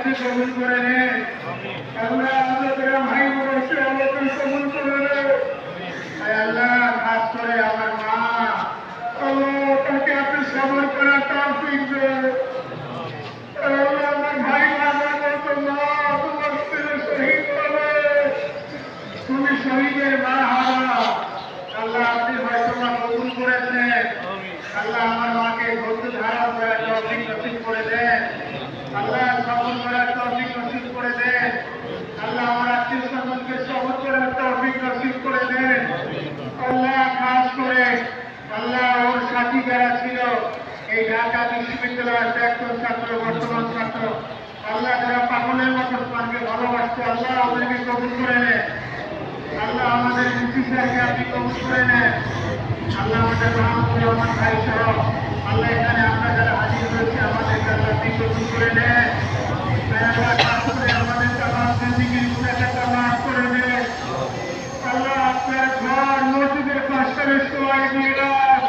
আপনি কবুল করে নেন। আল্লাহ আমাদের ভাই বোনকে আপনি কবুল করে নেন। আল্লাহ খাস করে আমার মা, আল্লাহ তাকে আপনি সবর করার তৌফিক দেন। আল্লাহ আমার ভাই আমার মতো মা তোমার ছেলে শহীদ হবে, তুমি শহীদের মা হারা। আল্লাহ আপনি হয়তো মা কবুল করেছেন। আল্লাহ আমার মাকে ধৈর্য ধারণ করার তৌফিক নসিব করে দেন। আল্লাহ সবর করার তৌফিক নসিব করে দেন। আল্লাহ আমার আত্মীয় স্বজনকে সবর করার তৌফিক নসিব করে দেন। আল্লাহ খাস করে আল্লাহ ওর সাথী যারা ছিল এই ঢাকা বিশ্ববিদ্যালয়ের প্রাক্তন ছাত্র, বর্তমান ছাত্র, আল্লাহ যারা পাগলের মতো স্থানকে ভালোবাসছে, আল্লাহ আমাদেরকে কবুল করে নেন। আল্লাহ আমাদের মুফতি স্যারকে আপনি কবুল করে নেন। আল্লাহ আমাদের রহমতুল রহমান ভাই সহ আল্লাহ এখানে আমরা যারা হাজির হয়েছে আমাদেরকে আল্লাহ আপনি কবুল করে নেন। আল্লাহ খাস করে আমাদের তামাম জিন্দেগির গুনাহটা মাফ করে দেন। আল্লাহ আপনার ঘর মসজিদের পাশে সবাই দিয়ে রাখ।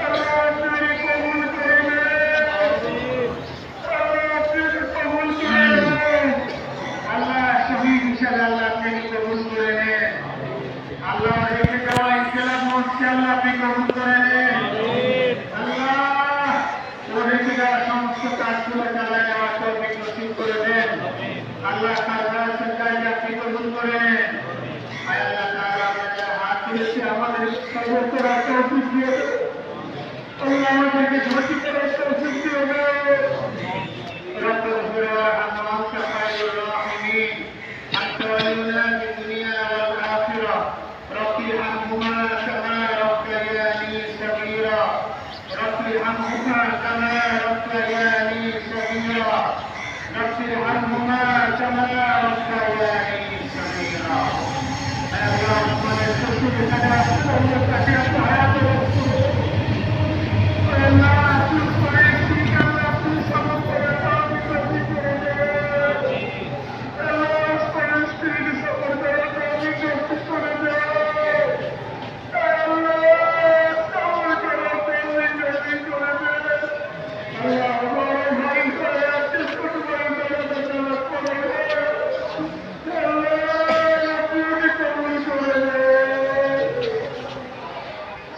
আল্লাহ আপনি কবুল করে নেন। আল্লাহ আপনি কবুল করে নেন। আল্লাহ শহীদ হিসাবে আল্লাহ আপনি কবুল করে নেন। আল্লাহ রেখে দেওয়া ইসলাম মসজিদ আল্লাহ আপনি কবুল করে নেন। আল্লাহ ও রেখে দেওয়া সমস্ত কাজগুলো চালায় নেওয়ার তৌফিক নসিব করে দেন। আল্লাহ কাজা সরকারকে আপনি কবুল করে নেন। আল্লাহ তাআলা আমাদের হাত তুলেছে আমাদের সবর করার তৌফিক দিয়ে দেন। আল্লাহ আমাদেরকে ধৈর্য করার তৌফিক দিয়ে দেন। رب اغفر وارحم وانت خير الراحمين انت ولينا في الدنيا والاخره رب ارحمهما كما ربياني صغيرا رب ارحمهما كما ربياني صغيرا رب ارحمهما كما ربياني صغيرا اللهم اغفر لنا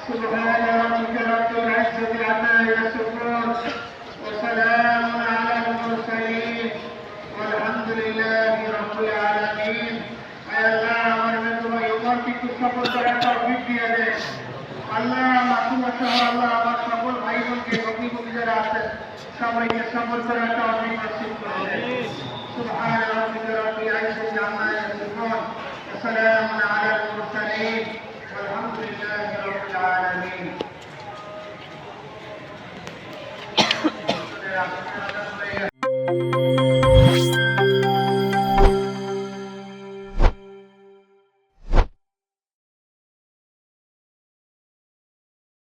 سبحان ربك رب العزة عما يصفون وسلام على المرسلين والحمد لله رب العالمين আল্লাহ আমার তোমার উম্মতকে একটু সফল করার তৌফিক দিয়ে দেন। আল্লাহ মাসুমা সহ আল্লাহ আমার সকল ভাই বোনকে ভগ্নিপতি যারা আছেন সবাইকে সফল করার তৌফিক নসিব করে দেন। سبحان ربك رب العزة عما يصفون وسلام على المرسلين والحمد لله رب العالمين.